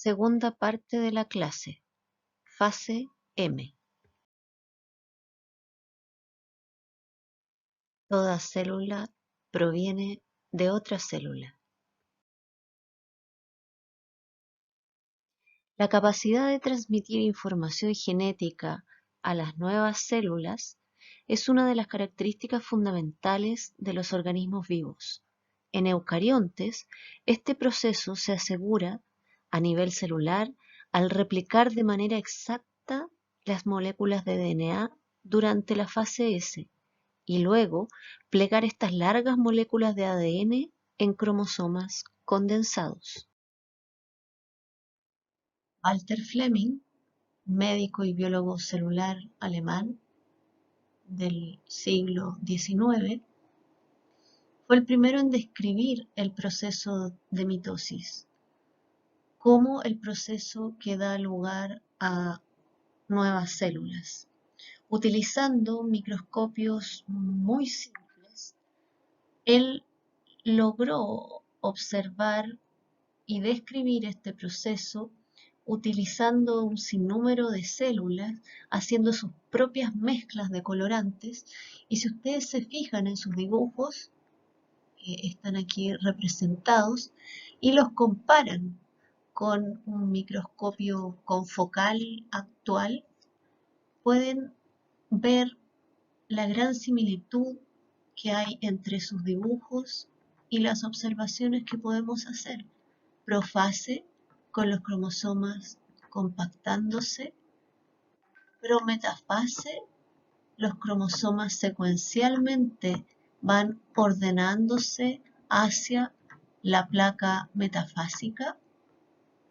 Segunda parte de la clase, fase M. Toda célula proviene de otra célula. La capacidad de transmitir información genética a las nuevas células es una de las características fundamentales de los organismos vivos. En eucariontes, este proceso se asegura a nivel celular al replicar de manera exacta las moléculas de DNA durante la fase S y luego plegar estas largas moléculas de ADN en cromosomas condensados. Walter Flemming, médico y biólogo celular alemán del siglo XIX, fue el primero en describir el proceso de mitosis como el proceso que da lugar a nuevas células. Utilizando microscopios muy simples, él logró observar y describir este proceso utilizando un sinnúmero de células, haciendo sus propias mezclas de colorantes, y si ustedes se fijan en sus dibujos, que están aquí representados, y los comparan con un microscopio confocal actual, pueden ver la gran similitud que hay entre sus dibujos y las observaciones que podemos hacer. Profase, con los cromosomas compactándose, prometafase, los cromosomas secuencialmente van ordenándose hacia la placa metafásica,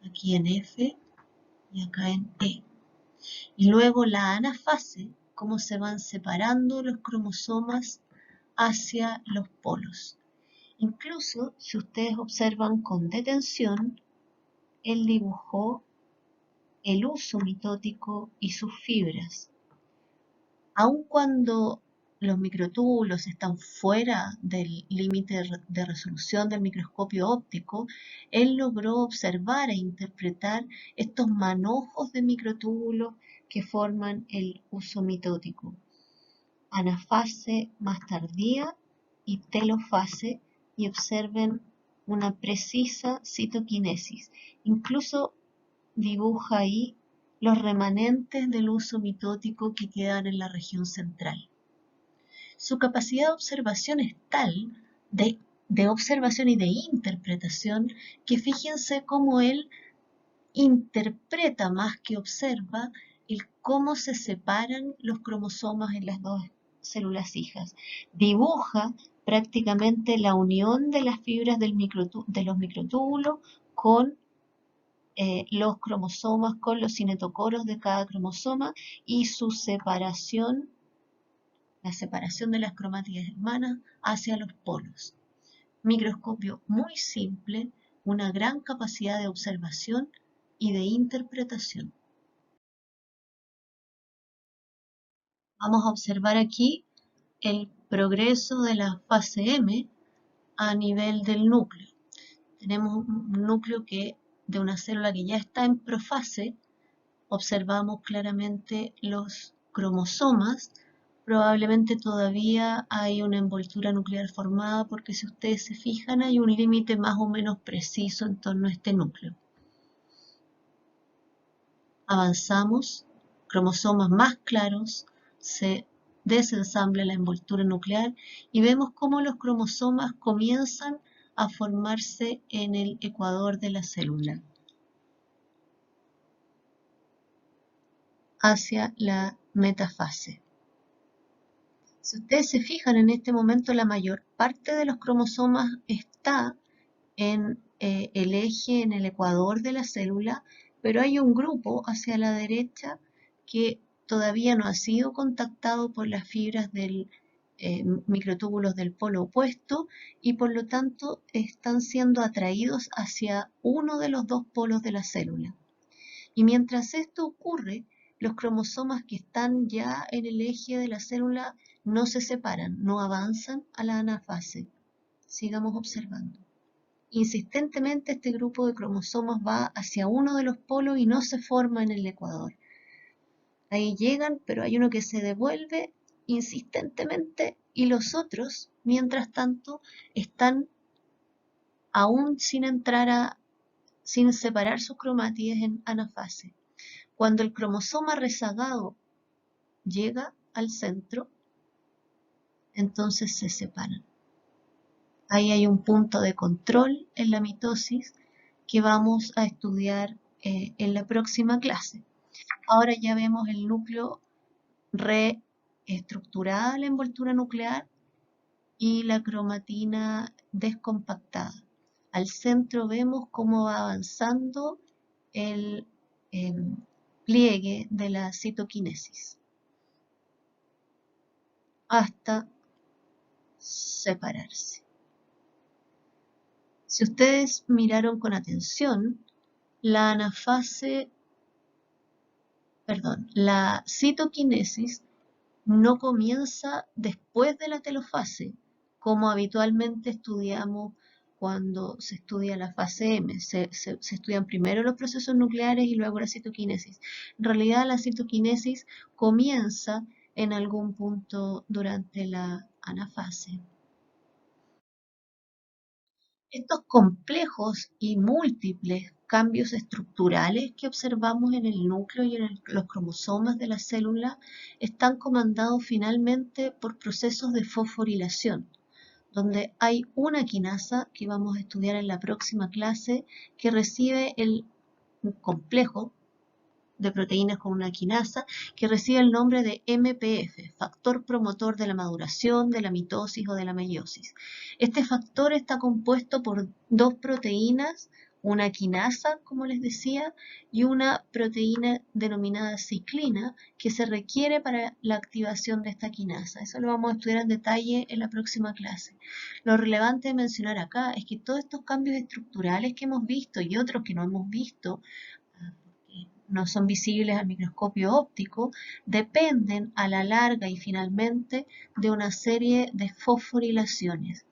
aquí en F y acá en E. Y luego la anafase, cómo se van separando los cromosomas hacia los polos. Incluso, si ustedes observan con detención, él dibujó el uso mitótico y sus fibras. Aun cuando los microtúbulos están fuera del límite de resolución del microscopio óptico, él logró observar e interpretar estos manojos de microtúbulos que forman el uso mitótico. Anafase más tardía y telofase, y observen una precisa citoquinesis. Incluso dibuja ahí los remanentes del uso mitótico que quedan en la región central. Su capacidad de observación es tal, de observación y de interpretación, que fíjense cómo él interpreta más que observa el cómo se separan los cromosomas en las dos células hijas. Dibuja prácticamente la unión de las fibras de los microtúbulos con los cromosomas, con los cinetocoros de cada cromosoma y su separación, la separación de las cromátidas hermanas hacia los polos. Microscopio muy simple, una gran capacidad de observación y de interpretación. Vamos a observar aquí el progreso de la fase M a nivel del núcleo. Tenemos un núcleo de una célula que ya está en profase. Observamos claramente los cromosomas. Probablemente todavía hay una envoltura nuclear formada porque si ustedes se fijan hay un límite más o menos preciso en torno a este núcleo. Avanzamos, cromosomas más claros, se desensambla la envoltura nuclear y vemos cómo los cromosomas comienzan a formarse en el ecuador de la célula, hacia la metafase. Si ustedes se fijan, en este momento la mayor parte de los cromosomas está en el eje, en el ecuador de la célula, pero hay un grupo hacia la derecha que todavía no ha sido contactado por las fibras del microtúbulos del polo opuesto y por lo tanto están siendo atraídos hacia uno de los dos polos de la célula. Y mientras esto ocurre, los cromosomas que están ya en el eje de la célula no se separan, no avanzan a la anafase. Sigamos observando. insistentemente este grupo de cromosomas va hacia uno de los polos y no se forma en el ecuador. Ahí llegan, pero hay uno que se devuelve insistentemente y los otros, mientras tanto, están aún sin separar sus cromátides en anafase. Cuando el cromosoma rezagado llega al centro, entonces se separan. Ahí hay un punto de control en la mitosis que vamos a estudiar en la próxima clase. Ahora ya vemos el núcleo reestructurada, la envoltura nuclear, y la cromatina descompactada. Al centro vemos cómo va avanzando el pliegue de la citoquinesis hasta separarse. Si ustedes miraron con atención, la citoquinesis no comienza después de la telofase, como habitualmente estudiamos cuando se estudia la fase M. Se estudian primero los procesos nucleares y luego la citoquinesis. En realidad la citoquinesis comienza en algún punto durante la anafase. Estos complejos y múltiples cambios estructurales que observamos en el núcleo y en los cromosomas de la célula están comandados finalmente por procesos de fosforilación, donde hay una quinasa que vamos a estudiar en la próxima clase que recibe el complejo de proteínas con una quinasa que recibe el nombre de MPF, factor promotor de la maduración, de la mitosis o de la meiosis. Este factor está compuesto por dos proteínas, una quinasa, como les decía, y una proteína denominada ciclina que se requiere para la activación de esta quinasa. Eso lo vamos a estudiar en detalle en la próxima clase. Lo relevante de mencionar acá es que todos estos cambios estructurales que hemos visto y otros que no hemos visto, no son visibles al microscopio óptico, dependen a la larga y finalmente de una serie de fosforilaciones.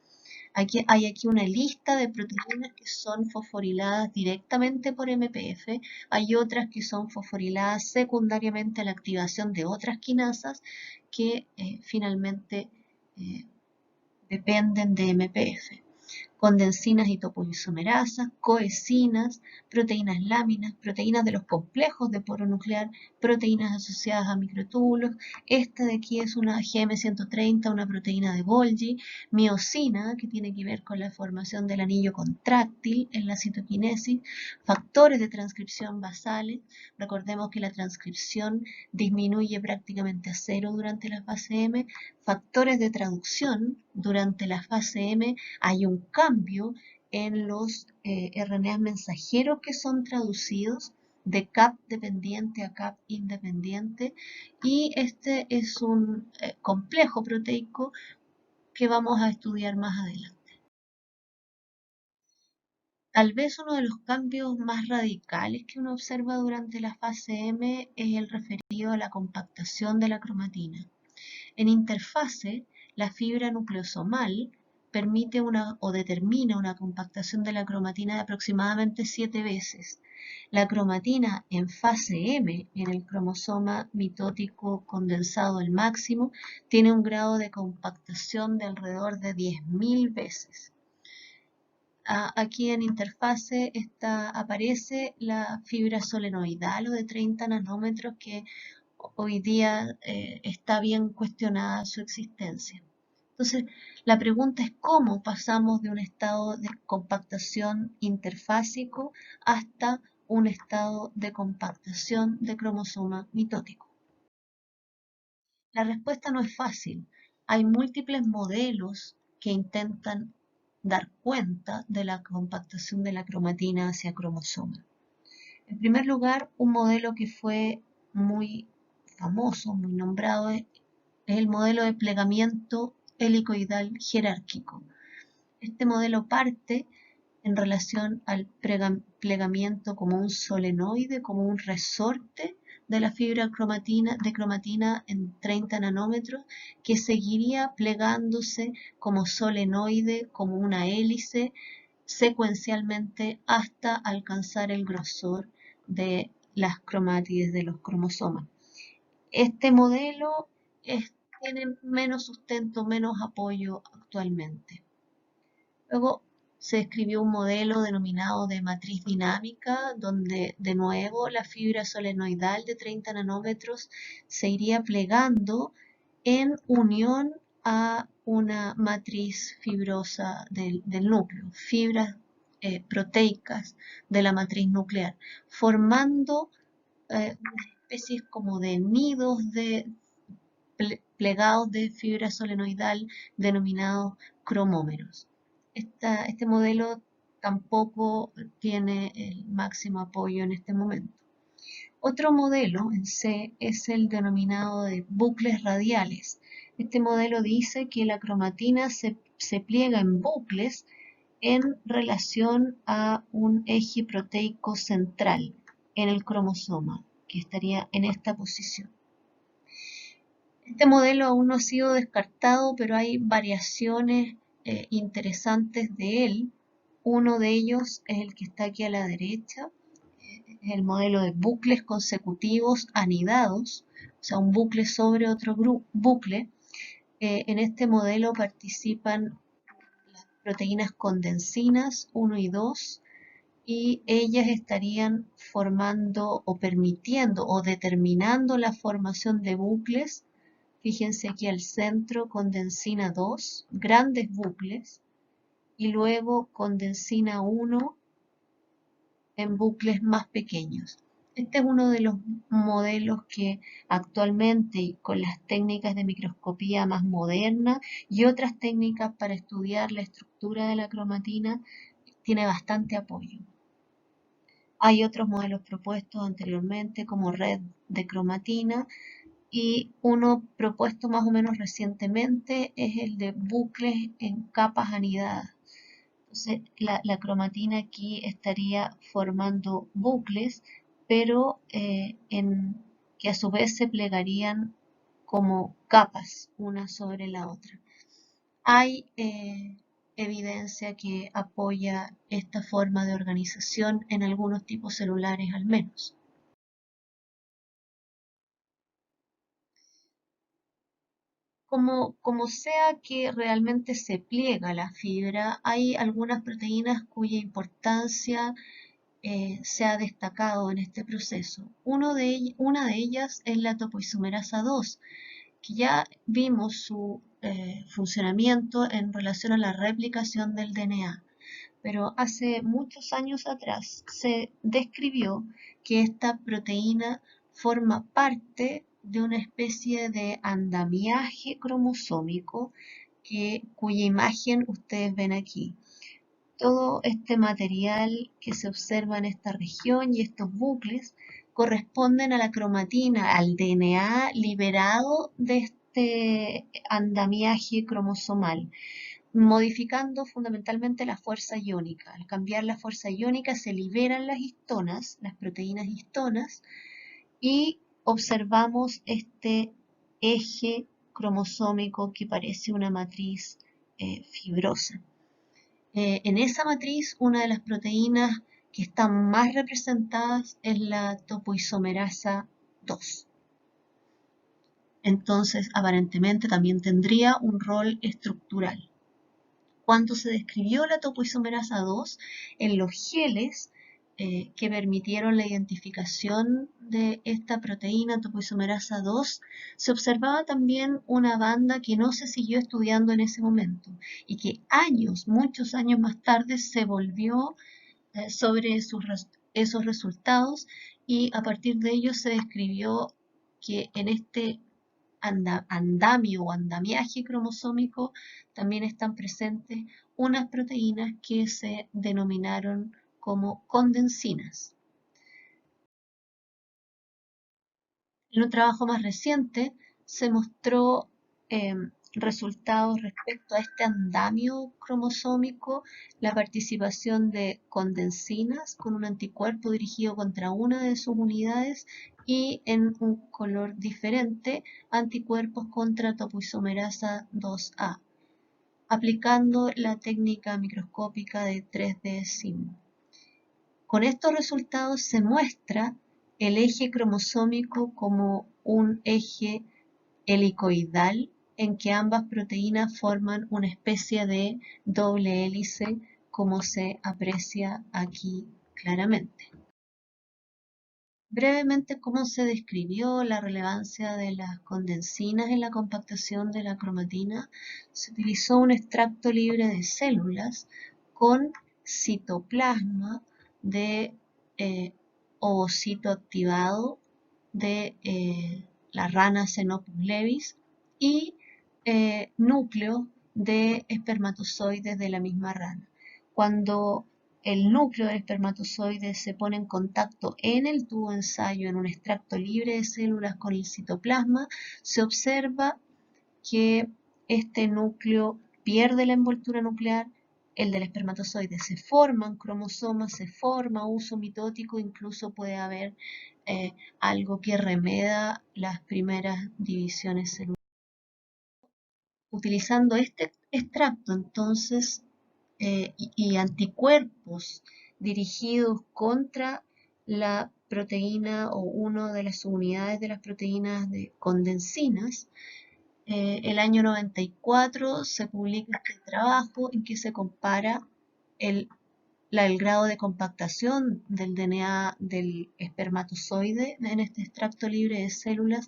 Hay aquí una lista de proteínas que son fosforiladas directamente por MPF, hay otras que son fosforiladas secundariamente a la activación de otras quinasas que finalmente dependen de MPF. Condensinas y topoisomerasas, coecinas, proteínas láminas, proteínas de los complejos de poro nuclear, proteínas asociadas a microtúbulos. Esta de aquí es una GM130, una proteína de Golgi, miosina, que tiene que ver con la formación del anillo contráctil en la citoquinesis, factores de transcripción basales. Recordemos que la transcripción disminuye prácticamente a cero durante la fase M. Factores de traducción, durante la fase M hay un cambio en los RNAs mensajeros que son traducidos de CAP dependiente a CAP independiente, y este es un complejo proteico que vamos a estudiar más adelante. Tal vez uno de los cambios más radicales que uno observa durante la fase M es el referido a la compactación de la cromatina. En interfase, la fibra nucleosomal permite o determina una compactación de la cromatina de aproximadamente 7 veces. La cromatina en fase M, en el cromosoma mitótico condensado al máximo, tiene un grado de compactación de alrededor de 10.000 veces. Aquí en interfase aparece la fibra solenoidal o de 30 nanómetros que hoy día está bien cuestionada su existencia. Entonces, la pregunta es cómo pasamos de un estado de compactación interfásico hasta un estado de compactación de cromosoma mitótico. La respuesta no es fácil. Hay múltiples modelos que intentan dar cuenta de la compactación de la cromatina hacia cromosoma. En primer lugar, un modelo que fue muy famoso, muy nombrado, es el modelo de plegamiento helicoidal jerárquico. Este modelo parte en relación al plegamiento como un solenoide, como un resorte de la fibra de cromatina en 30 nanómetros, que seguiría plegándose como solenoide, como una hélice, secuencialmente hasta alcanzar el grosor de las cromátides de los cromosomas. Este modelo tiene menos sustento, menos apoyo actualmente. Luego se describió un modelo denominado de matriz dinámica, donde de nuevo la fibra solenoidal de 30 nanómetros se iría plegando en unión a una matriz fibrosa del núcleo, fibras proteicas de la matriz nuclear, formando unas especies como de nidos plegados de fibra solenoidal denominados cromómeros. Este modelo tampoco tiene el máximo apoyo en este momento. Otro modelo en C es el denominado de bucles radiales. Este modelo dice que la cromatina se pliega en bucles en relación a un eje proteico central en el cromosoma, que estaría en esta posición. Este modelo aún no ha sido descartado, pero hay variaciones interesantes de él. Uno de ellos es el que está aquí a la derecha, es el modelo de bucles consecutivos anidados, o sea, un bucle sobre otro bucle. En este modelo participan las proteínas condensinas 1 y 2, y ellas estarían formando o permitiendo o determinando la formación de bucles. Fíjense aquí al centro, condensina 2, grandes bucles, y luego condensina 1 en bucles más pequeños. Este es uno de los modelos que actualmente, con las técnicas de microscopía más modernas y otras técnicas para estudiar la estructura de la cromatina, tiene bastante apoyo. Hay otros modelos propuestos anteriormente como red de cromatina, y uno propuesto más o menos recientemente es el de bucles en capas anidadas. Entonces, la cromatina aquí estaría formando bucles, pero que a su vez se plegarían como capas una sobre la otra. Hay evidencia que apoya esta forma de organización en algunos tipos celulares al menos. Como sea que realmente se pliega la fibra, hay algunas proteínas cuya importancia se ha destacado en este proceso. Una de ellas es la topoisomerasa 2, que ya vimos su funcionamiento en relación a la replicación del DNA. Pero hace muchos años atrás se describió que esta proteína forma parte de una especie de andamiaje cromosómico cuya imagen ustedes ven aquí. Todo este material que se observa en esta región y estos bucles corresponden a la cromatina, al DNA liberado de este andamiaje cromosomal, modificando fundamentalmente la fuerza iónica. Al cambiar la fuerza iónica se liberan las histonas, las proteínas histonas, y observamos este eje cromosómico que parece una matriz fibrosa. En esa matriz, una de las proteínas que están más representadas es la topoisomerasa 2. Entonces, aparentemente también tendría un rol estructural. Cuando se describió la topoisomerasa 2 en los geles que permitieron la identificación de esta proteína topoisomerasa 2, se observaba también una banda que no se siguió estudiando en ese momento y que muchos años más tarde, se volvió sobre esos resultados, y a partir de ello se describió que en este andamio o andamiaje cromosómico también están presentes unas proteínas que se denominaron como condensinas. En un trabajo más reciente se mostró resultados respecto a este andamio cromosómico, la participación de condensinas con un anticuerpo dirigido contra una de sus unidades, y en un color diferente, anticuerpos contra topoisomerasa 2A. aplicando la técnica microscópica de 3D SIM. Con estos resultados se muestra el eje cromosómico como un eje helicoidal en que ambas proteínas forman una especie de doble hélice, como se aprecia aquí claramente. Brevemente, cómo se describió la relevancia de las condensinas en la compactación de la cromatina. Se utilizó un extracto libre de células con citoplasma de ovocito activado de la rana Xenopus levis y núcleo de espermatozoides de la misma rana. Cuando el núcleo del espermatozoide se pone en contacto en el tubo ensayo en un extracto libre de células con el citoplasma, se observa que este núcleo pierde la envoltura nuclear, el del espermatozoide se forman cromosomas, se forma uso mitótico, incluso puede haber algo que remeda las primeras divisiones celulares. Utilizando este extracto, entonces, y anticuerpos dirigidos contra la proteína o una de las subunidades de las proteínas de condensinas, el año 94 se publica este trabajo en que se compara el grado de compactación del DNA del espermatozoide en este extracto libre de células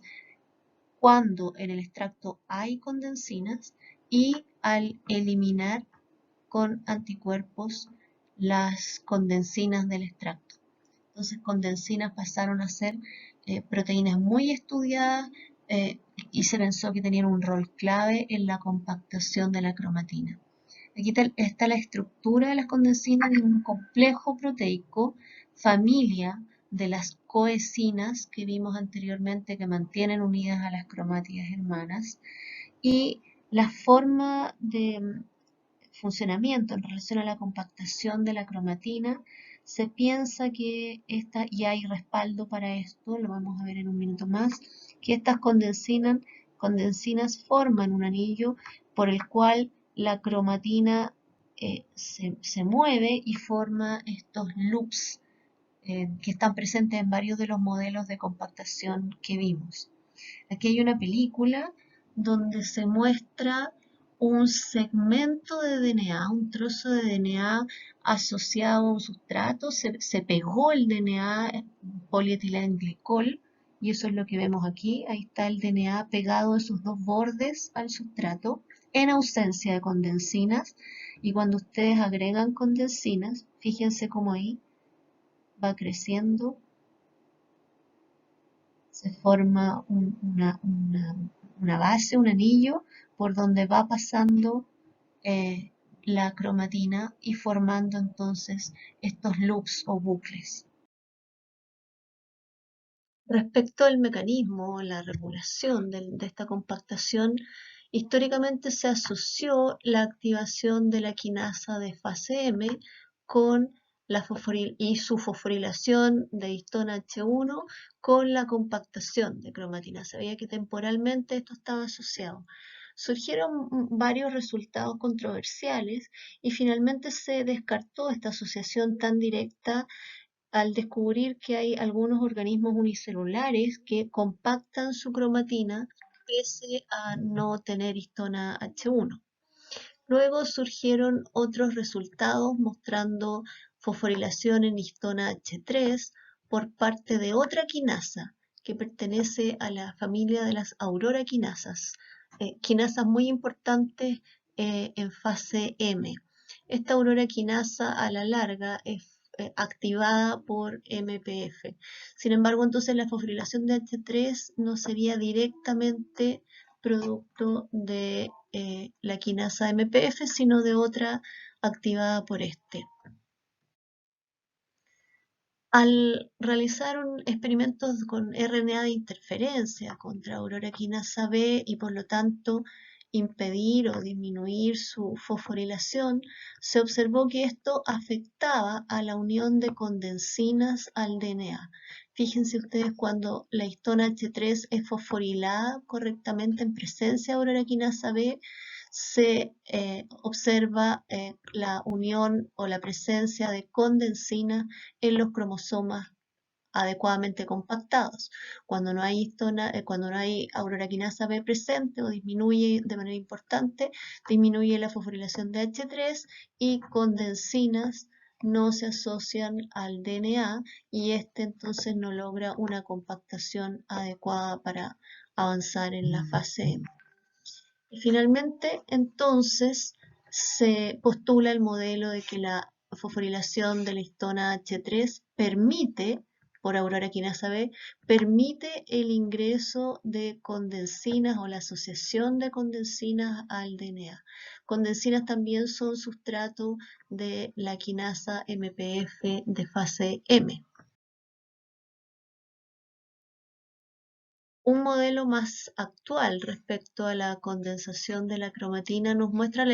cuando en el extracto hay condensinas y al eliminar con anticuerpos las condensinas del extracto. Entonces, condensinas pasaron a ser proteínas muy estudiadas y se pensó que tenían un rol clave en la compactación de la cromatina. Aquí está la estructura de las condensinas en un complejo proteico, familia de las coecinas que vimos anteriormente que mantienen unidas a las cromátidas hermanas, y la forma de funcionamiento en relación a la compactación de la cromatina. Se piensa que y hay respaldo para esto, lo vamos a ver en un minuto más, que estas condensinas forman un anillo por el cual la cromatina se mueve y forma estos loops que están presentes en varios de los modelos de compactación que vimos. Aquí hay una película donde se muestra un segmento de DNA, un trozo de DNA asociado a un sustrato, se pegó el DNA polietilenglicol y eso es lo que vemos aquí. Ahí está el DNA pegado en sus dos bordes al sustrato en ausencia de condensinas, y cuando ustedes agregan condensinas, fíjense cómo ahí va creciendo, se forma una base, un anillo, por donde va pasando la cromatina y formando entonces estos loops o bucles. Respecto al mecanismo, la regulación de esta compactación, históricamente se asoció la activación de la quinasa de fase M con y su fosforilación de histona H1 con la compactación de cromatina. Se veía que temporalmente esto estaba asociado. Surgieron varios resultados controversiales y finalmente se descartó esta asociación tan directa al descubrir que hay algunos organismos unicelulares que compactan su cromatina pese a no tener histona H1. Luego surgieron otros resultados mostrando fosforilación en histona H3 por parte de otra quinasa que pertenece a la familia de las aurora quinasas, quinasas muy importantes en fase M. Esta aurora quinasa a la larga es activada por MPF. Sin embargo, entonces la fosforilación de H3 no sería directamente producto de la quinasa MPF, sino de otra activada por este. Al realizar experimentos con RNA de interferencia contra aurora quinasa B y por lo tanto impedir o disminuir su fosforilación, se observó que esto afectaba a la unión de condensinas al DNA. Fíjense ustedes, cuando la histona H3 es fosforilada correctamente en presencia de aurora quinasa B, se observa la unión o la presencia de condensina en los cromosomas adecuadamente compactados. Cuando no hay aurora quinasa B presente o disminuye de manera importante, disminuye la fosforilación de H3 y condensinas no se asocian al DNA y este entonces no logra una compactación adecuada para avanzar en la fase M. Y finalmente, entonces, se postula el modelo de que la fosforilación de la histona H3 permite, por aurora quinasa B, permite el ingreso de condensinas o la asociación de condensinas al DNA. Condensinas también son sustrato de la quinasa MPF de fase M. Un modelo más actual respecto a la condensación de la cromatina nos muestra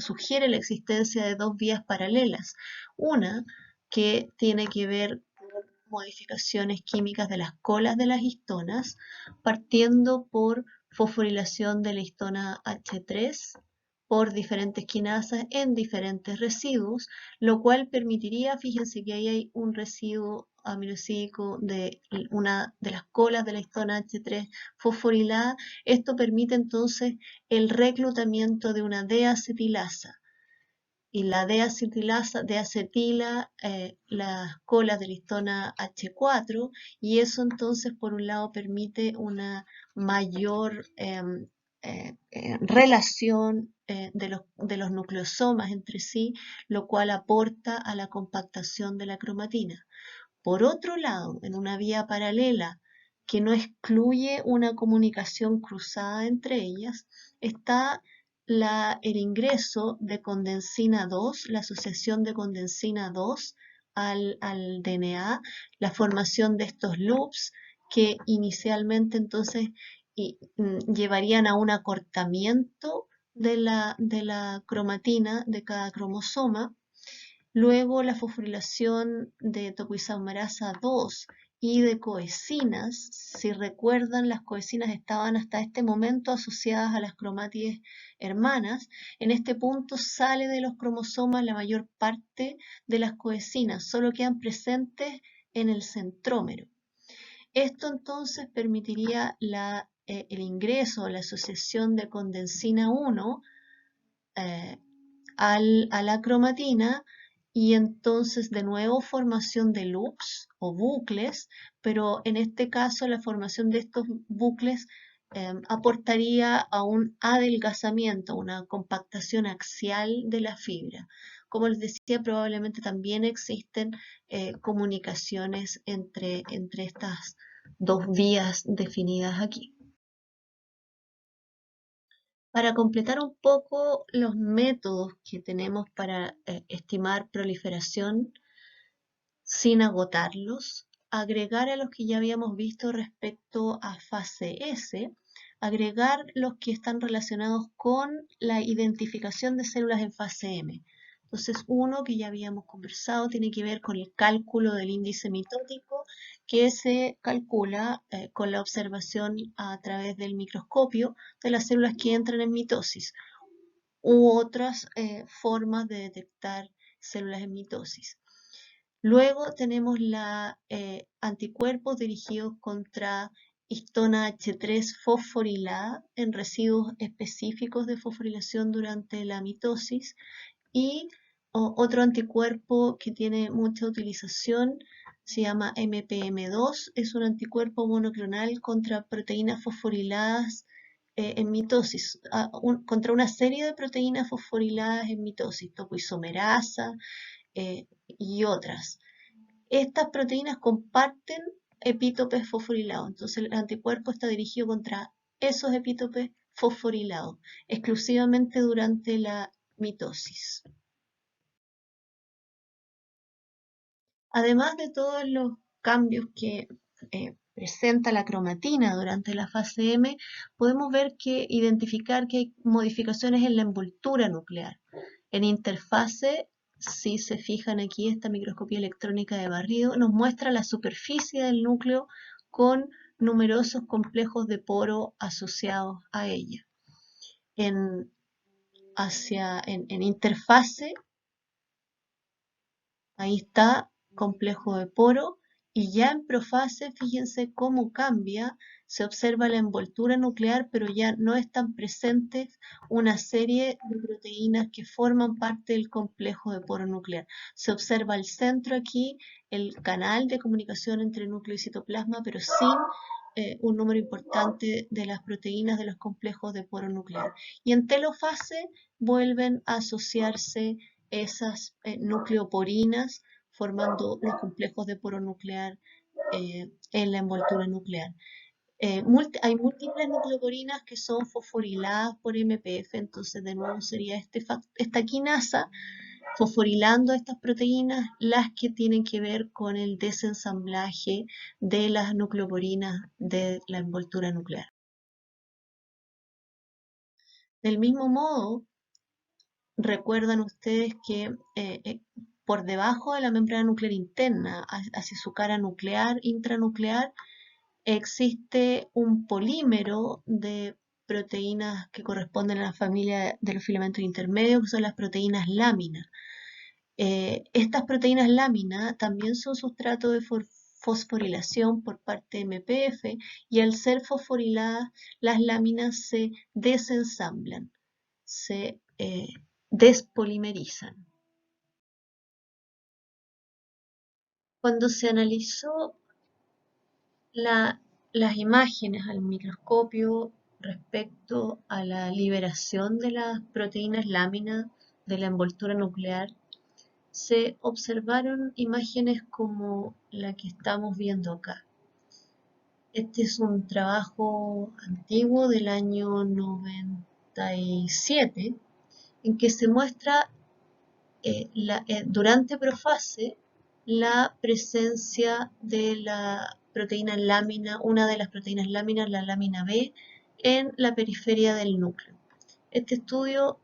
sugiere la existencia de dos vías paralelas. Una que tiene que ver con modificaciones químicas de las colas de las histonas, partiendo por fosforilación de la histona H3 por diferentes quinasas en diferentes residuos, lo cual permitiría, fíjense que ahí hay un residuo aminosídico de una de las colas de la histona H3 fosforilada. Esto permite entonces el reclutamiento de una deacetilasa. Y la deacetilasa deacetila las colas de la histona H4 y eso entonces por un lado permite una mayor relación de los nucleosomas entre sí, lo cual aporta a la compactación de la cromatina. Por otro lado, en una vía paralela que no excluye una comunicación cruzada entre ellas, está el ingreso de condensina 2, la asociación de condensina 2 al DNA, la formación de estos loops que inicialmente entonces llevarían a un acortamiento de la cromatina de cada cromosoma. Luego la fosforilación de topoisomerasa 2 y de coecinas. Si recuerdan, las coecinas estaban hasta este momento asociadas a las cromátides hermanas. En este punto sale de los cromosomas la mayor parte de las coecinas, solo quedan presentes en el centrómero. Esto entonces permitiría el ingreso o la asociación de condensina 1 a la cromatina y entonces de nuevo formación de loops o bucles, pero en este caso la formación de estos bucles aportaría a un adelgazamiento, una compactación axial de la fibra. Como les decía, probablemente también existen comunicaciones entre estas dos vías definidas aquí. Para completar un poco los métodos que tenemos para estimar proliferación sin agotarlos, agregar a los que ya habíamos visto respecto a fase S, agregar los que están relacionados con la identificación de células en fase M. Entonces, uno que ya habíamos conversado tiene que ver con el cálculo del índice mitótico que se calcula con la observación a través del microscopio de las células que entran en mitosis u otras formas de detectar células en mitosis. Luego tenemos anticuerpos dirigidos contra histona H3 fosforilada en residuos específicos de fosforilación durante la mitosis y otro anticuerpo que tiene mucha utilización se llama MPM2, es un anticuerpo monoclonal contra proteínas fosforiladas en mitosis, contra una serie de proteínas fosforiladas en mitosis, topoisomerasa y otras. Estas proteínas comparten epítopes fosforilados, entonces el anticuerpo está dirigido contra esos epítopes fosforilados, exclusivamente durante la mitosis. Además de todos los cambios que presenta la cromatina durante la fase M, podemos identificar que hay modificaciones en la envoltura nuclear. En interfase, si se fijan aquí, esta microscopía electrónica de barrido nos muestra la superficie del núcleo con numerosos complejos de poro asociados a ella. en interfase. Ahí está, complejo de poro. Y ya en profase, fíjense cómo cambia. Se observa la envoltura nuclear, pero ya no están presentes una serie de proteínas que forman parte del complejo de poro nuclear. Se observa el centro aquí, el canal de comunicación entre núcleo y citoplasma, pero sin un número importante de las proteínas de los complejos de poro nuclear. Y en telofase vuelven a asociarse esas nucleoporinas formando los complejos de poro nuclear en la envoltura nuclear. Hay múltiples nucleoporinas que son fosforiladas por MPF, entonces de nuevo sería esta quinasa fosforilando estas proteínas las que tienen que ver con el desensamblaje de las nucleoporinas de la envoltura nuclear. Del mismo modo, recuerdan ustedes que por debajo de la membrana nuclear interna, hacia su cara nuclear, intranuclear, existe un polímero de proteínas que corresponden a la familia de los filamentos intermedios, que son las proteínas lámina. Estas proteínas lámina también son sustrato de fosforilación por parte de MPF y al ser fosforiladas, las láminas se desensamblan, se despolimerizan. Cuando se analizó las imágenes al microscopio respecto a la liberación de las proteínas láminas de la envoltura nuclear, se observaron imágenes como la que estamos viendo acá. Este es un trabajo antiguo del año 97 en que se muestra durante profase la presencia de la proteína lámina, una de las proteínas láminas, la lámina B, en la periferia del núcleo. Este estudio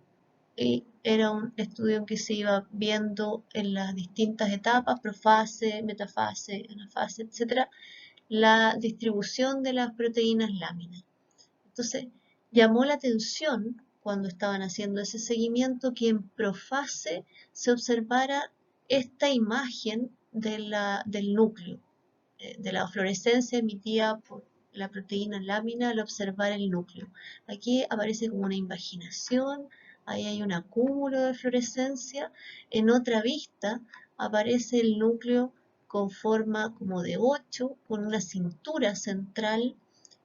era un estudio en que se iba viendo en las distintas etapas, profase, metafase, anafase, etc., la distribución de las proteínas láminas. Entonces, llamó la atención cuando estaban haciendo ese seguimiento que en profase se observara esta imagen del núcleo, de la fluorescencia emitida por la proteína lámina al observar el núcleo. Aquí aparece como una invaginación, ahí hay un acúmulo de fluorescencia. En otra vista aparece el núcleo con forma como de 8, con una cintura central,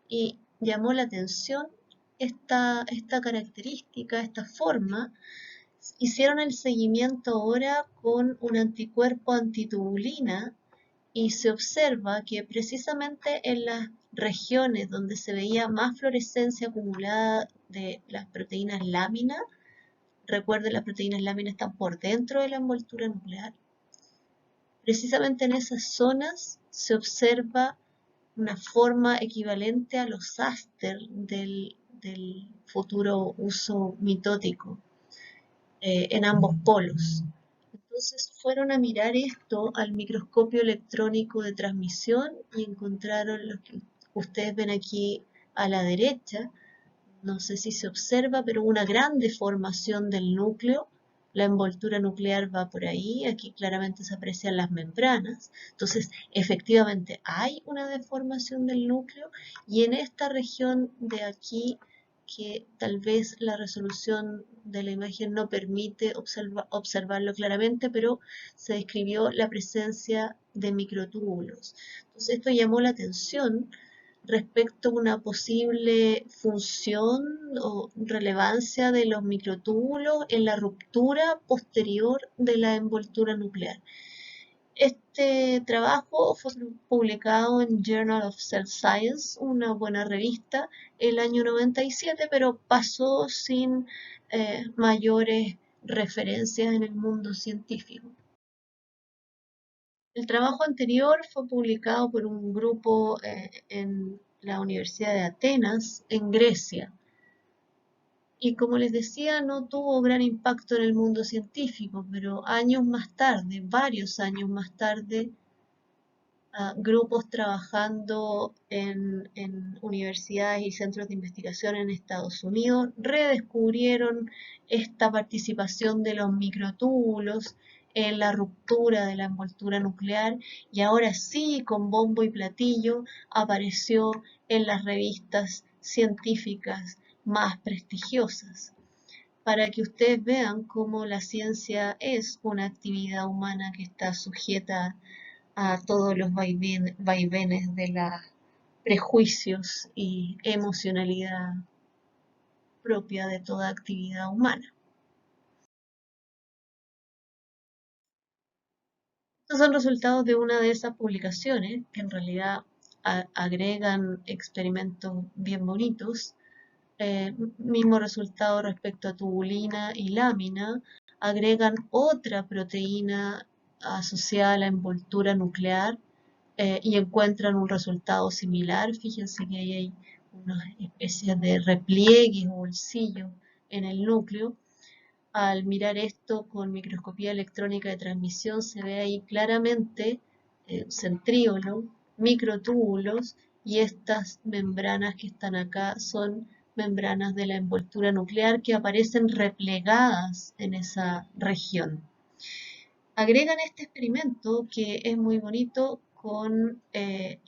y llamó la atención esta característica, esta forma. Hicieron el seguimiento ahora con un anticuerpo antitubulina y se observa que precisamente en las regiones donde se veía más fluorescencia acumulada de las proteínas lámina, recuerden, las proteínas lámina están por dentro de la envoltura nuclear, precisamente en esas zonas se observa una forma equivalente a los áster del futuro uso mitótico en ambos polos. Entonces fueron a mirar esto al microscopio electrónico de transmisión y encontraron lo que ustedes ven aquí a la derecha. No sé si se observa, pero una gran deformación del núcleo. La envoltura nuclear va por ahí, aquí claramente se aprecian las membranas. Entonces, efectivamente hay una deformación del núcleo y en esta región de aquí, que tal vez la resolución de la imagen no permite observarlo claramente, pero se describió la presencia de microtúbulos. Entonces, esto llamó la atención respecto a una posible función o relevancia de los microtúbulos en la ruptura posterior de la envoltura nuclear. Este trabajo fue publicado en Journal of Cell Science, una buena revista, el año 97, pero pasó sin mayores referencias en el mundo científico. El trabajo anterior fue publicado por un grupo en la Universidad de Atenas, en Grecia. Y como les decía, no tuvo gran impacto en el mundo científico, pero años más tarde, varios años más tarde, grupos trabajando en universidades y centros de investigación en Estados Unidos redescubrieron esta participación de los microtúbulos en la ruptura de la envoltura nuclear y ahora sí, con bombo y platillo, apareció en las revistas científicas más prestigiosas, para que ustedes vean cómo la ciencia es una actividad humana que está sujeta a todos los vaivenes de los prejuicios y emocionalidad propia de toda actividad humana. Estos son resultados de una de esas publicaciones que en realidad agregan experimentos bien bonitos. Mismo resultado respecto a tubulina y lámina, agregan otra proteína asociada a la envoltura nuclear y encuentran un resultado similar. Fíjense que ahí hay una especie de repliegues o bolsillos en el núcleo. Al mirar esto con microscopía electrónica de transmisión se ve ahí claramente centríolo, microtúbulos, y estas membranas que están acá son membranas de la envoltura nuclear que aparecen replegadas en esa región. Agregan este experimento que es muy bonito con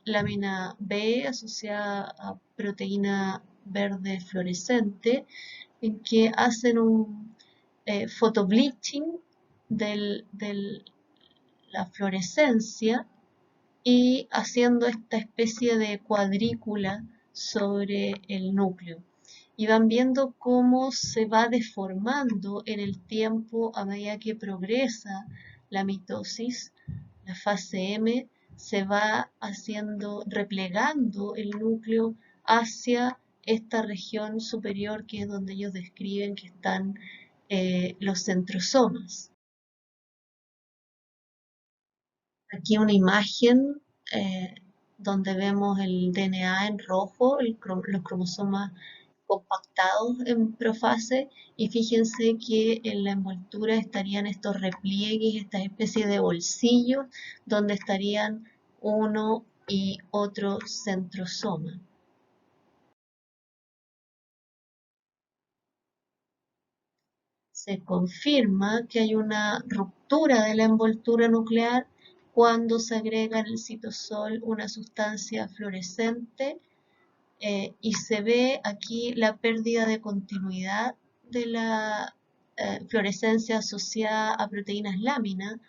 lámina B asociada a proteína verde fluorescente, en que hacen un photobleaching de la fluorescencia y haciendo esta especie de cuadrícula sobre el núcleo. Y van viendo cómo se va deformando en el tiempo a medida que progresa la mitosis, la fase M, se va haciendo, replegando el núcleo hacia esta región superior que es donde ellos describen que están los centrosomas. Aquí una imagen donde vemos el DNA en rojo, los cromosomas compactados en profase, y fíjense que en la envoltura estarían estos repliegues, estas especies de bolsillos donde estarían uno y otro centrosoma. Se confirma que hay una ruptura de la envoltura nuclear cuando se agrega en el citosol una sustancia fluorescente y se ve aquí la pérdida de continuidad de la fluorescencia asociada a proteínas lámina,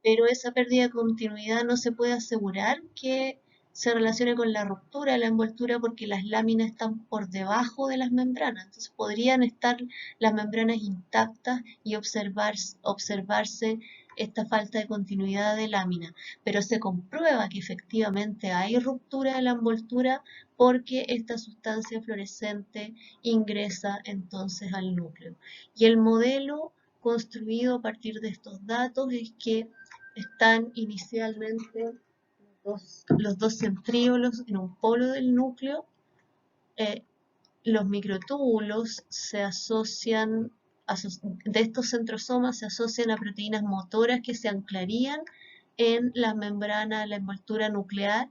pero esa pérdida de continuidad no se puede asegurar que se relacione con la ruptura de la envoltura porque las láminas están por debajo de las membranas. Entonces podrían estar las membranas intactas y observarse esta falta de continuidad de lámina, pero se comprueba que efectivamente hay ruptura de la envoltura porque esta sustancia fluorescente ingresa entonces al núcleo. Y el modelo construido a partir de estos datos es que están inicialmente los dos centríolos en un polo del núcleo. Los microtúbulos se asocian, de estos centrosomas se asocian a proteínas motoras que se anclarían en la membrana, la envoltura nuclear,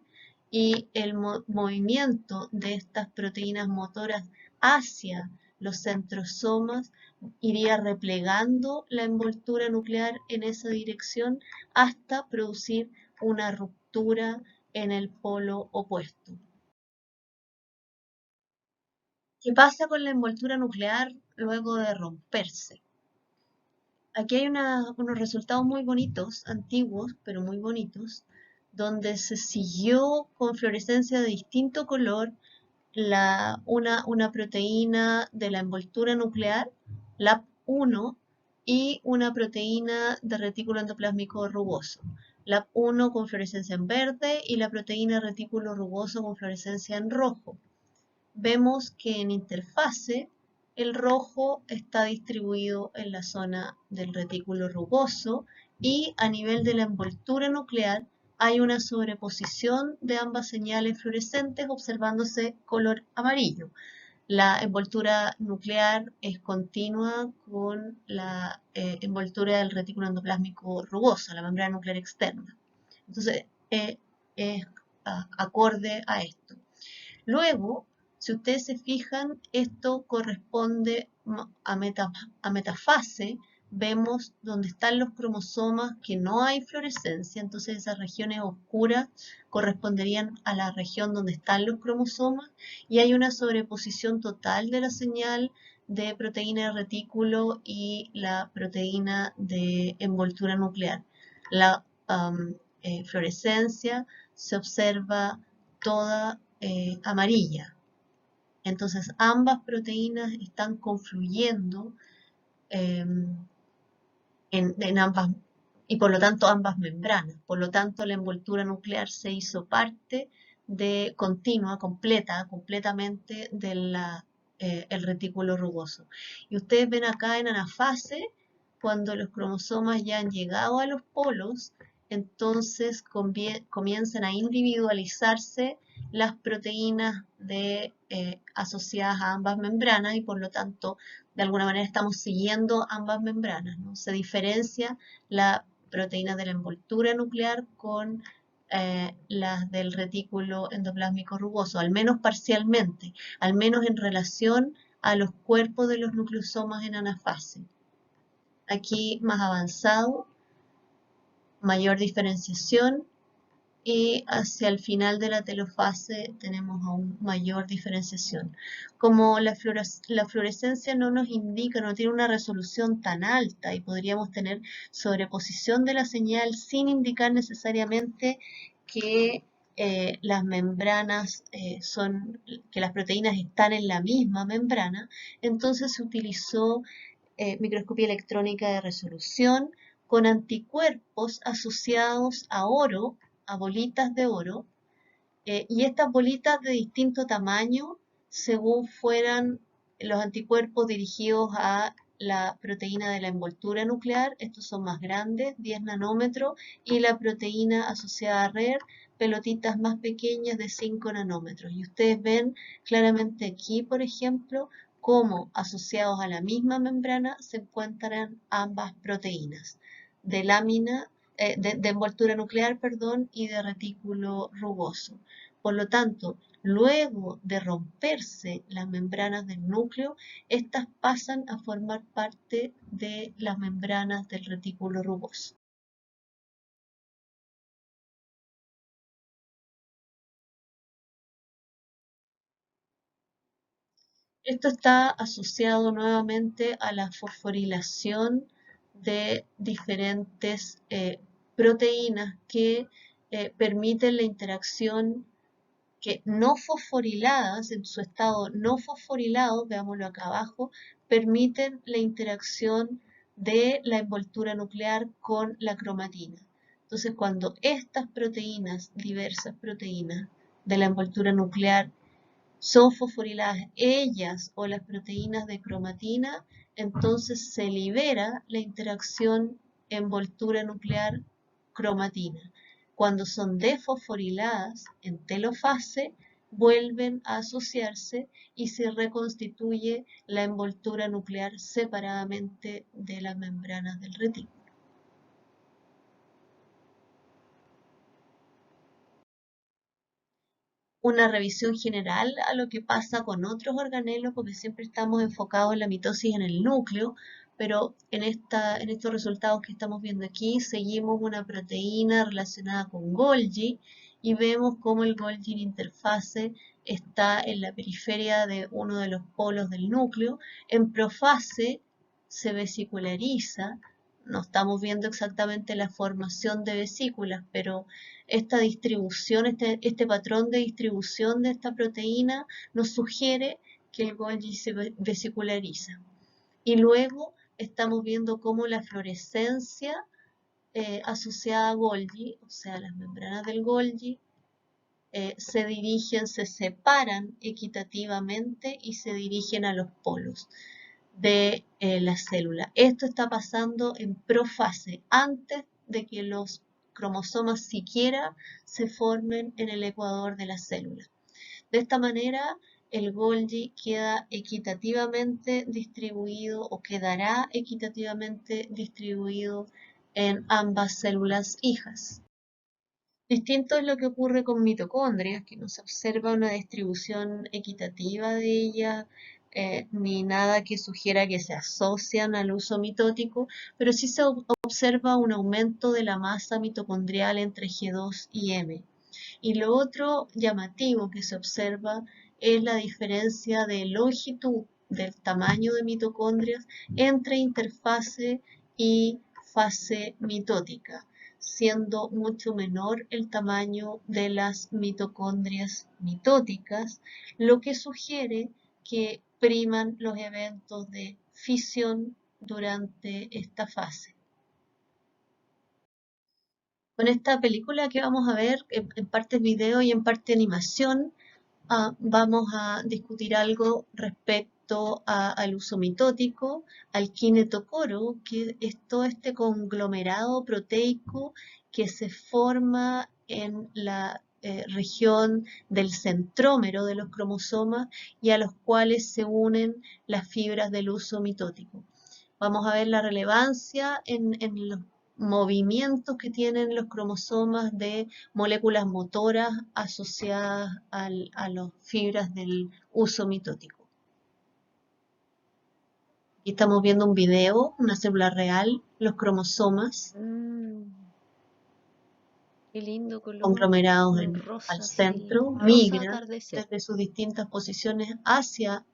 y el movimiento de estas proteínas motoras hacia los centrosomas iría replegando la envoltura nuclear en esa dirección hasta producir una ruptura en el polo opuesto. ¿Qué pasa con la envoltura nuclear luego de romperse? Aquí hay unos resultados muy bonitos, antiguos, pero muy bonitos, donde se siguió con fluorescencia de distinto color una proteína de la envoltura nuclear, LAP1, y una proteína de retículo endoplásmico rugoso. LAP1 con fluorescencia en verde y la proteína retículo rugoso con fluorescencia en rojo. Vemos que en interfase el rojo está distribuido en la zona del retículo rugoso y a nivel de la envoltura nuclear hay una sobreposición de ambas señales fluorescentes observándose color amarillo. La envoltura nuclear es continua con la envoltura del retículo endoplásmico rugoso, la membrana nuclear externa. Entonces, es acorde a esto. Luego, si ustedes se fijan, esto corresponde a metafase. Vemos donde están los cromosomas que no hay fluorescencia, entonces esas regiones oscuras corresponderían a la región donde están los cromosomas y hay una sobreposición total de la señal de proteína de retículo y la proteína de envoltura nuclear. La fluorescencia se observa toda amarilla. Entonces ambas proteínas están confluyendo en ambas, y por lo tanto ambas membranas. Por lo tanto la envoltura nuclear se hizo parte continua, completamente del el retículo rugoso. Y ustedes ven acá en anafase, cuando los cromosomas ya han llegado a los polos, entonces comienzan a individualizarse las proteínas asociadas a ambas membranas y por lo tanto de alguna manera estamos siguiendo ambas membranas, ¿no? Se diferencia la proteína de la envoltura nuclear con las del retículo endoplásmico rugoso, al menos parcialmente, al menos en relación a los cuerpos de los nucleosomas en anafase. Aquí más avanzado, mayor diferenciación, y hacia el final de la telofase tenemos aún mayor diferenciación. Como la fluorescencia no nos indica, no tiene una resolución tan alta y podríamos tener sobreposición de la señal sin indicar necesariamente que las membranas que las proteínas están en la misma membrana, entonces se utilizó microscopía electrónica de resolución con anticuerpos asociados a oro, a bolitas de oro, y estas bolitas de distinto tamaño según fueran los anticuerpos dirigidos a la proteína de la envoltura nuclear. Estos son más grandes, 10 nanómetros, y la proteína asociada a RER, pelotitas más pequeñas de 5 nanómetros. Y ustedes ven claramente aquí, por ejemplo, cómo asociados a la misma membrana se encuentran ambas proteínas de lámina de envoltura nuclear, perdón, y de retículo rugoso. Por lo tanto, luego de romperse las membranas del núcleo, estas pasan a formar parte de las membranas del retículo rugoso. Esto está asociado nuevamente a la fosforilación de diferentes proteínas que permiten la interacción que no fosforiladas, en su estado no fosforilado, veámoslo acá abajo, permiten la interacción de la envoltura nuclear con la cromatina. Entonces, cuando estas proteínas, diversas proteínas de la envoltura nuclear, son fosforiladas ellas o las proteínas de cromatina, entonces se libera la interacción envoltura nuclear cromatina. Cuando son desfosforiladas en telofase, vuelven a asociarse y se reconstituye la envoltura nuclear separadamente de las membranas del retículo. Una revisión general a lo que pasa con otros organelos, porque siempre estamos enfocados en la mitosis en el núcleo, pero en estos resultados que estamos viendo aquí, seguimos una proteína relacionada con Golgi y vemos cómo el Golgi interfase está en la periferia de uno de los polos del núcleo. En profase se vesiculariza, no estamos viendo exactamente la formación de vesículas, pero esta distribución, este patrón de distribución de esta proteína nos sugiere que el Golgi se vesiculariza. Y luego estamos viendo cómo la fluorescencia asociada a Golgi, o sea, las membranas del Golgi, se separan equitativamente y se dirigen a los polos de la célula. Esto está pasando en profase, antes de que los cromosomas siquiera se formen en el ecuador de la célula. De esta manera, el Golgi queda equitativamente distribuido o quedará equitativamente distribuido en ambas células hijas. Distinto es lo que ocurre con mitocondrias, que no se observa una distribución equitativa de ellas, ni nada que sugiera que se asocian al uso mitótico, pero sí se observa un aumento de la masa mitocondrial entre G2 y M. Y lo otro llamativo que se observa es la diferencia de longitud del tamaño de mitocondrias entre interfase y fase mitótica, siendo mucho menor el tamaño de las mitocondrias mitóticas, lo que sugiere que priman los eventos de fisión durante esta fase. Con esta película que vamos a ver, en parte video y en parte animación, vamos a discutir algo respecto al uso mitótico, al kinetocoro, que es todo este conglomerado proteico que se forma en la región del centrómero de los cromosomas y a los cuales se unen las fibras del uso mitótico. Vamos a ver la relevancia en los movimientos que tienen los cromosomas de moléculas motoras asociadas a las fibras del uso mitótico. Aquí estamos viendo un video, una célula real, los cromosomas Qué lindo color, conglomerados un al rosa así, centro, rosa migran atardecer. desde sus distintas posiciones hacia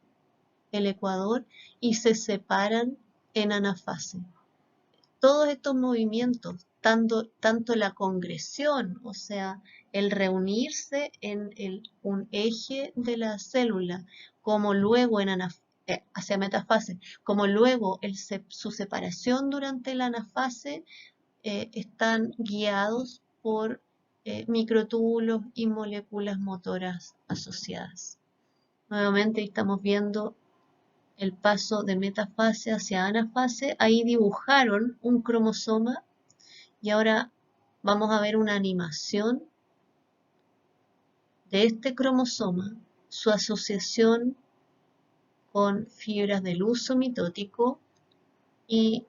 el ecuador y se separan en anafase. Todos estos movimientos, tanto la congresión, o sea, el reunirse en un eje de la célula, como luego hacia metafase, como luego su separación durante la anafase, están guiados por microtúbulos y moléculas motoras asociadas. Nuevamente estamos viendo el paso de metafase hacia anafase. Ahí dibujaron un cromosoma y ahora vamos a ver una animación de este cromosoma, su asociación con fibras del uso mitótico y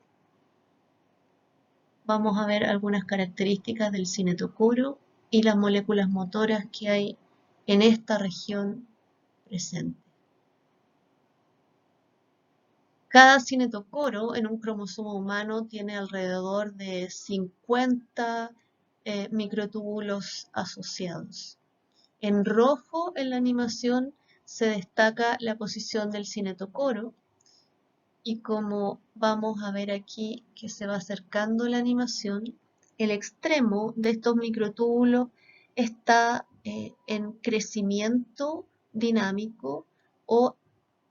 vamos a ver algunas características del cinetocoro y las moléculas motoras que hay en esta región presente. Cada cinetocoro en un cromosoma humano tiene alrededor de 50 microtúbulos asociados. En rojo en la animación se destaca la posición del cinetocoro y como vamos a ver aquí que se va acercando la animación, el extremo de estos microtúbulos está en crecimiento dinámico o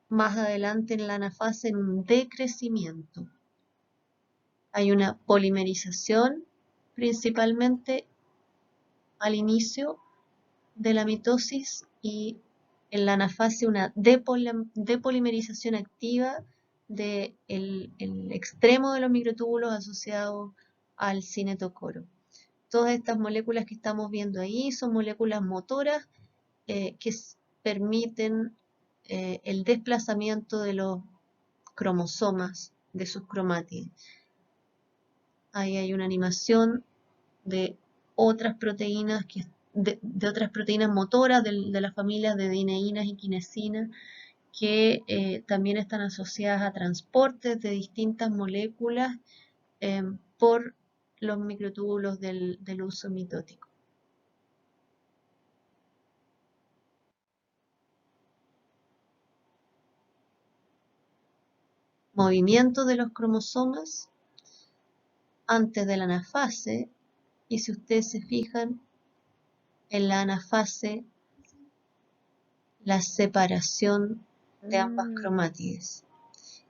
más adelante en la anafase en un decrecimiento. Hay una polimerización principalmente al inicio de la mitosis y en la anafase una depolimerización activa del extremo de los microtúbulos asociados al cinetocoro. Todas estas moléculas que estamos viendo ahí son moléculas motoras que permiten el desplazamiento de los cromosomas de sus cromátides. Ahí hay una animación de otras proteínas de otras proteínas motoras de las familias de dineínas y quinesinas que también están asociadas a transportes de distintas moléculas por los microtúbulos del uso mitótico. Movimiento de los cromosomas antes de la anafase, y si ustedes se fijan, en la anafase la separación de ambas cromátides,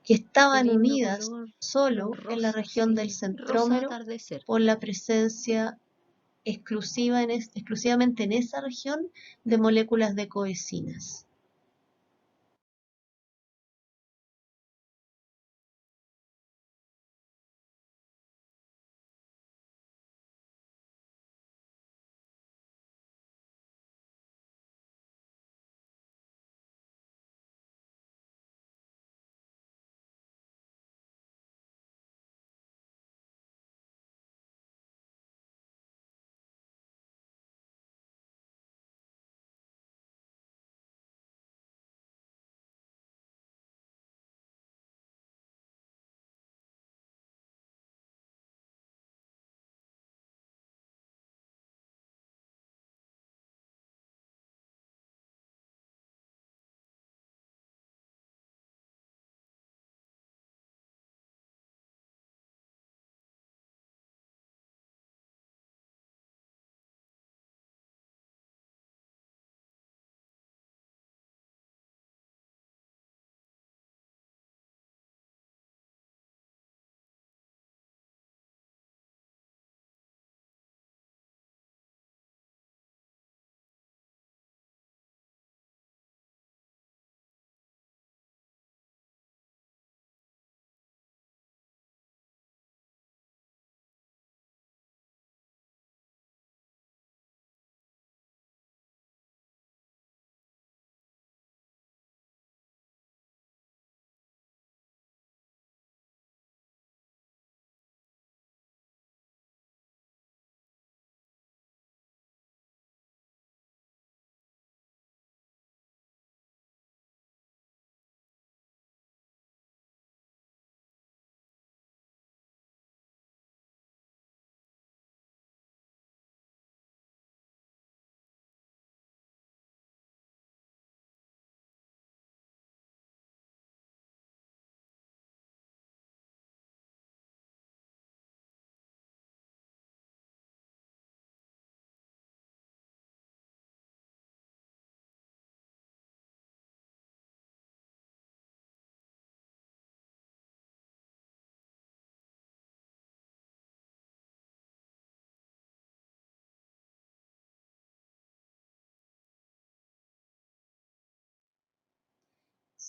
que estaban unidas color, solo en la región del así, centrómero rosa atardecer. por la presencia exclusivamente en esa región de moléculas de coecinas.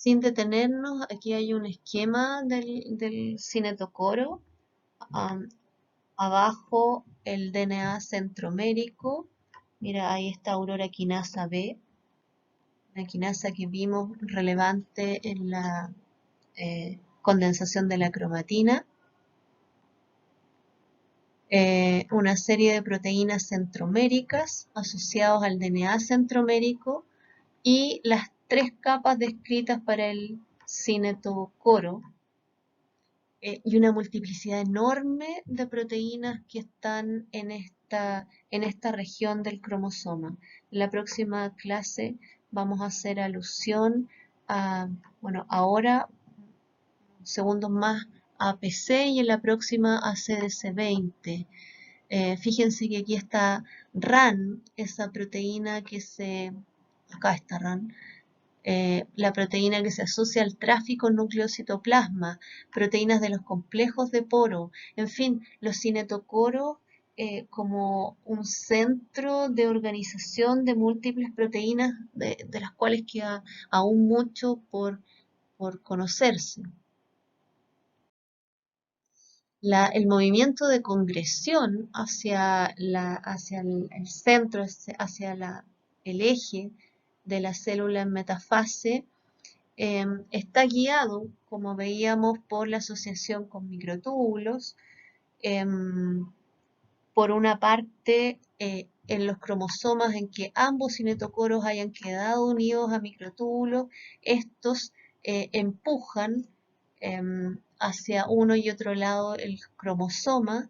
Sin detenernos, aquí hay un esquema del cinetocoro. Abajo el DNA centromérico. Mira, ahí está Aurora quinasa B, una quinasa que vimos relevante en la condensación de la cromatina. Una serie de proteínas centroméricas asociadas al DNA centromérico y las 3 capas descritas para el cinetocoro, y una multiplicidad enorme de proteínas que están en esta región del cromosoma. En la próxima clase vamos a hacer alusión a, bueno, ahora, segundos más, a PC y en la próxima a CDC20. Fíjense que aquí está RAN, esa proteína que acá está RAN, la proteína que se asocia al tráfico núcleo-citoplasma, proteínas de los complejos de poro, en fin, los cinetocoros como un centro de organización de múltiples proteínas de las cuales queda aún mucho por conocerse. El movimiento de congresión hacia el centro, hacia el eje de la célula en metafase, está guiado, como veíamos, por la asociación con microtúbulos. Por una parte, en los cromosomas en que ambos cinetocoros hayan quedado unidos a microtúbulos, estos empujan hacia uno y otro lado el cromosoma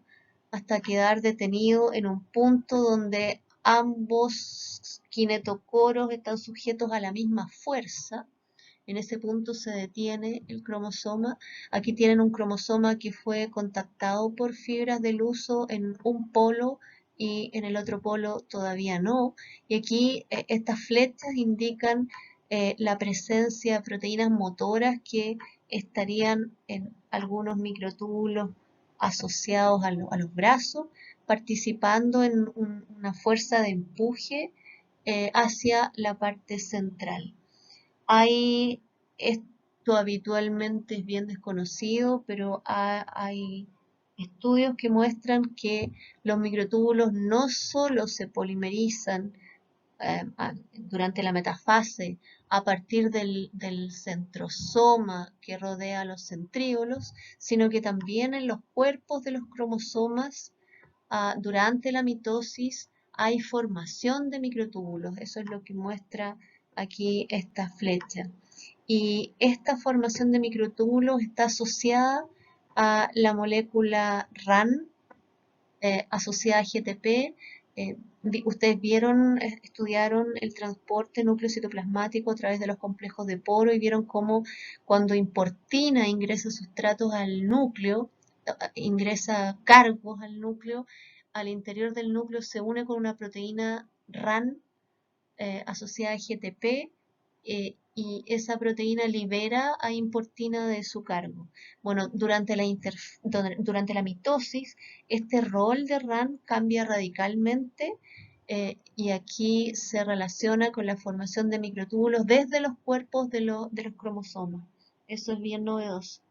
hasta quedar detenido en un punto donde ambos kinetocoros están sujetos a la misma fuerza. En ese punto se detiene el cromosoma. Aquí tienen un cromosoma que fue contactado por fibras del huso en un polo y en el otro polo todavía no. Y aquí estas flechas indican la presencia de proteínas motoras que estarían en algunos microtúbulos asociados a los brazos, participando en una fuerza de empuje hacia la parte central. Esto habitualmente es bien desconocido, pero hay estudios que muestran que los microtúbulos no solo se polimerizan durante la metafase a partir del centrosoma que rodea a los centríolos, sino que también en los cuerpos de los cromosomas durante la mitosis hay formación de microtúbulos. Eso es lo que muestra aquí esta flecha. Y esta formación de microtúbulos está asociada a la molécula RAN, asociada a GTP. Ustedes estudiaron el transporte núcleo-citoplasmático a través de los complejos de poro y vieron cómo cuando importina ingresa sustratos al núcleo, ingresa cargos al núcleo, al interior del núcleo se une con una proteína RAN asociada a GTP, y esa proteína libera a importina de su cargo. Bueno, durante la mitosis, este rol de RAN cambia radicalmente y aquí se relaciona con la formación de microtúbulos desde los cuerpos de los cromosomas. Eso es bien novedoso.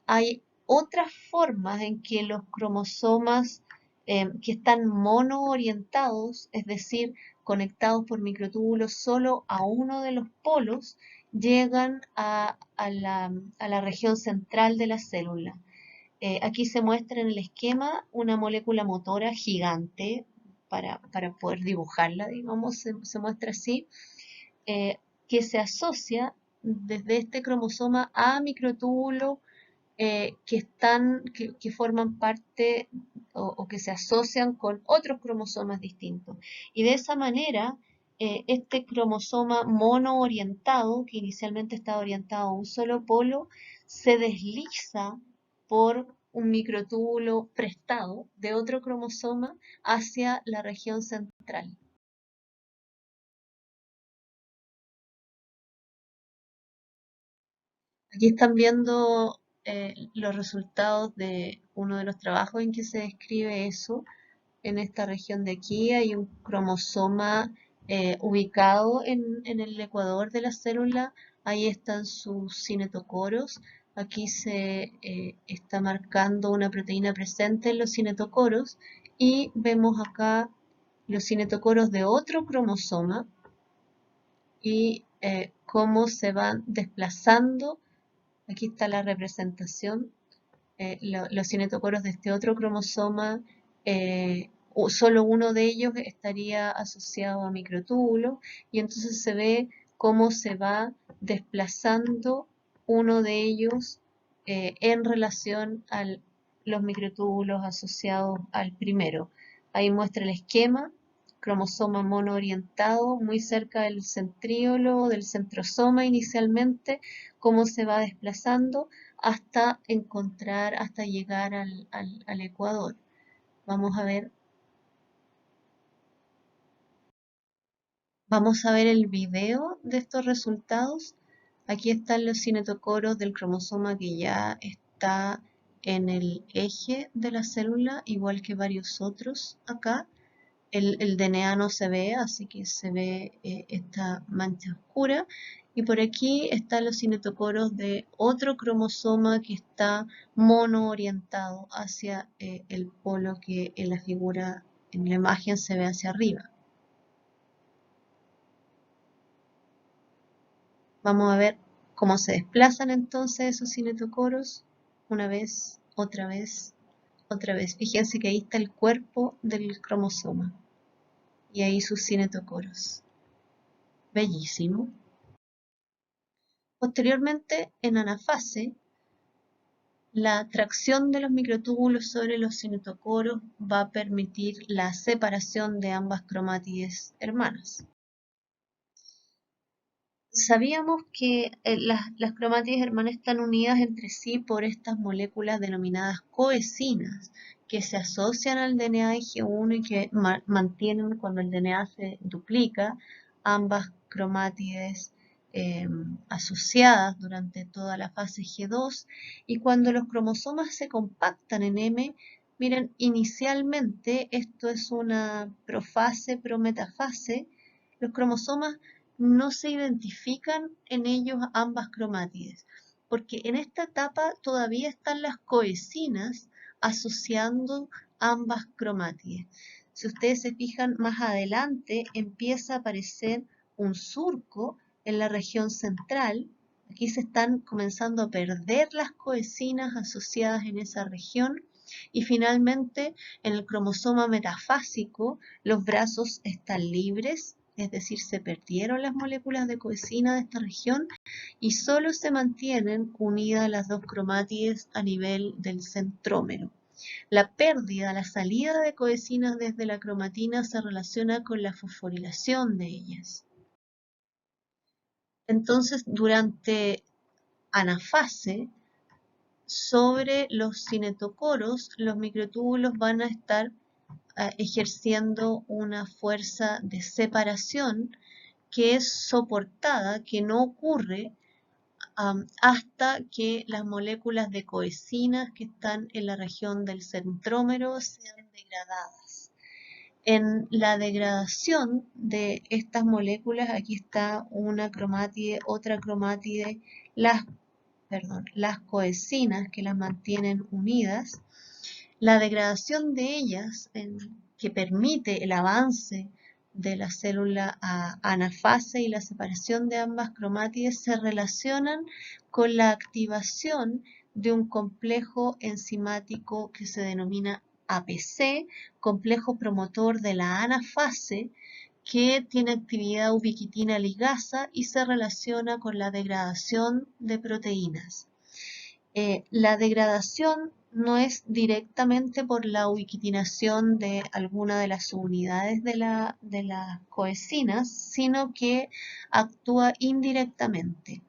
Hay otras formas en que los cromosomas que están monoorientados, es decir, conectados por microtúbulos solo a uno de los polos, llegan a la región central de la célula. Aquí se muestra en el esquema una molécula motora gigante, para poder dibujarla, digamos, se muestra así, que se asocia desde este cromosoma a microtúbulos que forman parte o que se asocian con otros cromosomas distintos. Y de esa manera, este cromosoma monoorientado, que inicialmente estaba orientado a un solo polo, se desliza por un microtúbulo prestado de otro cromosoma hacia la región central. Aquí están viendo los resultados de uno de los trabajos en que se describe eso. En esta región de aquí hay un cromosoma ubicado en el ecuador de la célula. Ahí están sus cinetocoros. Aquí se está marcando una proteína presente en los cinetocoros y vemos acá los cinetocoros de otro cromosoma y cómo se van desplazando. Aquí está la representación. Los cinetocoros de este otro cromosoma, solo uno de ellos estaría asociado a microtúbulos y entonces se ve cómo se va desplazando uno de ellos en relación a los microtúbulos asociados al primero. Ahí muestra el esquema: cromosoma monoorientado muy cerca del centríolo, del centrosoma inicialmente, cómo se va desplazando hasta encontrar, hasta llegar al ecuador. Vamos a ver el video de estos resultados. Aquí están los cinetocoros del cromosoma que ya está en el eje de la célula, igual que varios otros acá. El DNA no se ve, así que se ve esta mancha oscura. Y por aquí están los cinetocoros de otro cromosoma que está monoorientado hacia el polo que en la figura, en la imagen, se ve hacia arriba. Vamos a ver cómo se desplazan entonces esos cinetocoros. Una vez, otra vez, otra vez. Fíjense que ahí está el cuerpo del cromosoma y ahí sus cinetocoros. Bellísimo. Posteriormente, en anafase, la tracción de los microtúbulos sobre los cinetocoros va a permitir la separación de ambas cromátides hermanas. Sabíamos que las cromátides hermanas están unidas entre sí por estas moléculas denominadas coecinas, que se asocian al DNA de G1 y que mantienen, cuando el DNA se duplica, ambas cromátides asociadas durante toda la fase G2. Y cuando los cromosomas se compactan en M, miren, inicialmente esto es una profase, prometafase. Los cromosomas no se identifican en ellos ambas cromátides, porque en esta etapa todavía están las coecinas asociando ambas cromátides. Si ustedes se fijan más adelante, empieza a aparecer un surco en la región central. Aquí se están comenzando a perder las coecinas asociadas en esa región. Y finalmente, en el cromosoma metafásico, los brazos están libres, es decir, se perdieron las moléculas de coecina de esta región y solo se mantienen unidas las dos cromátides a nivel del centrómero. La pérdida, la salida de coecinas desde la cromatina se relaciona con la fosforilación de ellas. Entonces, durante anafase, sobre los cinetocoros, los microtúbulos van a estar ejerciendo una fuerza de separación que es soportada, que no ocurre hasta que las moléculas de coecinas que están en la región del centrómero sean degradadas. En la degradación de estas moléculas, aquí está una cromátide, otra cromátide, las coecinas que las mantienen unidas. La degradación de ellas, que permite el avance de la célula a anafase y la separación de ambas cromátides, se relacionan con la activación de un complejo enzimático que se denomina APC, complejo promotor de la anafase, que tiene actividad ubiquitina ligasa y se relaciona con la degradación de proteínas. La degradación no es directamente por la ubiquitinación de alguna de las subunidades de las coecinas, sino que actúa indirectamente.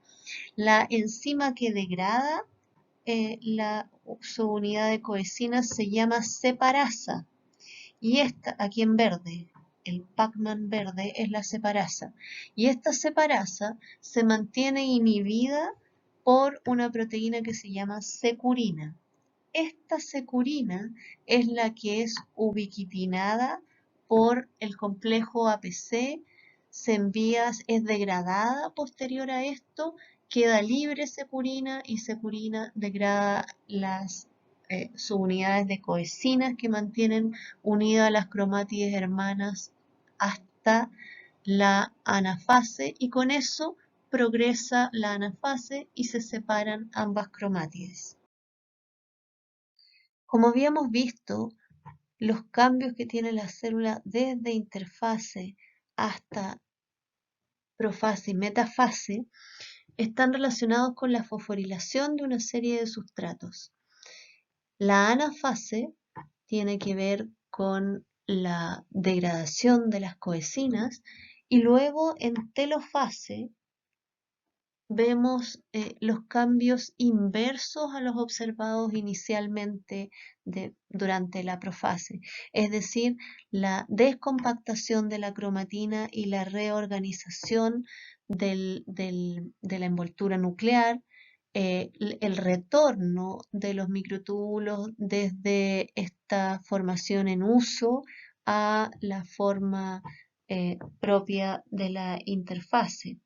La enzima que degrada la subunidad de coecinas se llama separasa, y esta, aquí en verde, el Pac-Man verde, es la separasa. Y esta separasa se mantiene inhibida por una proteína que se llama securina. Esta securina es la que es ubiquitinada por el complejo APC se envía, es degradada posterior a esto, queda libre securina y securina degrada las subunidades de coecinas que mantienen unidas a las cromátides hermanas hasta la anafase, y con eso progresa la anafase y se separan ambas cromátides. Como habíamos visto, los cambios que tiene la célula desde interfase hasta profase y metafase están relacionados con la fosforilación de una serie de sustratos. La anafase tiene que ver con la degradación de las coecinas, y luego en telofase vemos los cambios inversos a los observados inicialmente durante la profase, es decir, la descompactación de la cromatina y la reorganización de la envoltura nuclear, el retorno de los microtúbulos desde esta formación en uso a la forma propia de la interfase.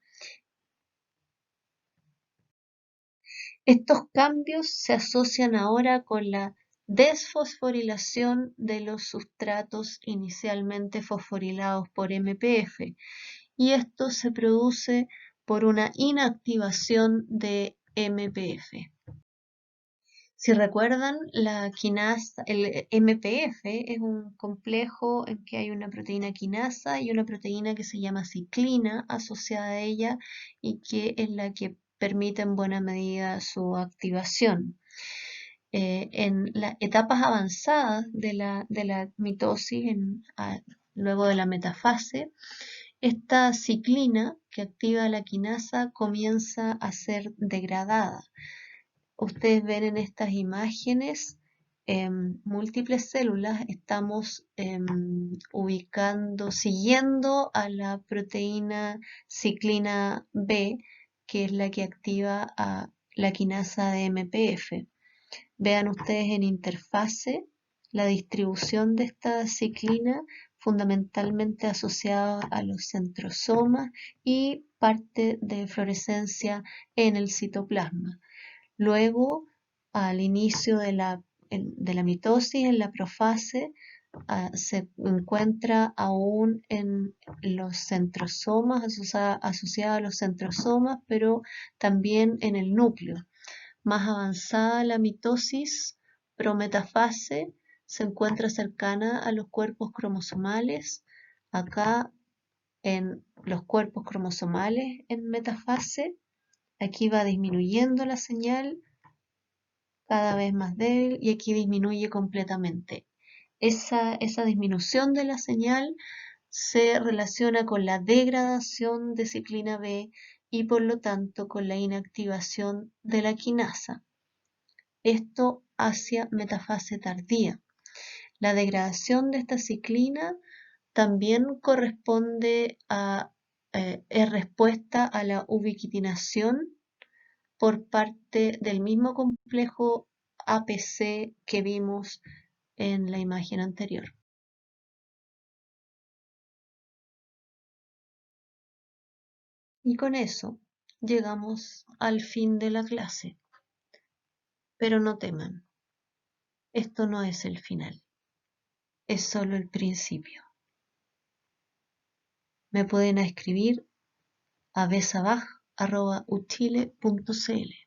Estos cambios se asocian ahora con la desfosforilación de los sustratos inicialmente fosforilados por MPF, y esto se produce por una inactivación de MPF. Si recuerdan, la quinasa, el MPF es un complejo en que hay una proteína quinasa y una proteína que se llama ciclina asociada a ella, y que es la que permite en buena medida su activación. En las etapas avanzadas de la mitosis, luego de la metafase, esta ciclina que activa la quinasa comienza a ser degradada. Ustedes ven en estas imágenes múltiples células. Estamos siguiendo a la proteína ciclina B, que es la que activa a la quinasa de MPF. Vean ustedes en interfase la distribución de esta ciclina, fundamentalmente asociada a los centrosomas y parte de fluorescencia en el citoplasma. Luego, al inicio de la mitosis, en la profase, se encuentra aún en los centrosomas, asociada a los centrosomas, pero también en el núcleo. Más avanzada la mitosis, prometafase, se encuentra cercana a los cuerpos cromosomales. Acá en los cuerpos cromosomales en metafase, aquí va disminuyendo la señal, cada vez más débil, y aquí disminuye completamente. Esa disminución de la señal se relaciona con la degradación de ciclina B y por lo tanto con la inactivación de la quinasa. Esto hacia metafase tardía. La degradación de esta ciclina también corresponde es respuesta a la ubiquitinación por parte del mismo complejo APC que vimos en la imagen anterior. Y con eso llegamos al fin de la clase. Pero no teman, esto no es el final, es solo el principio. Me pueden escribir a besabaj@utile.cl.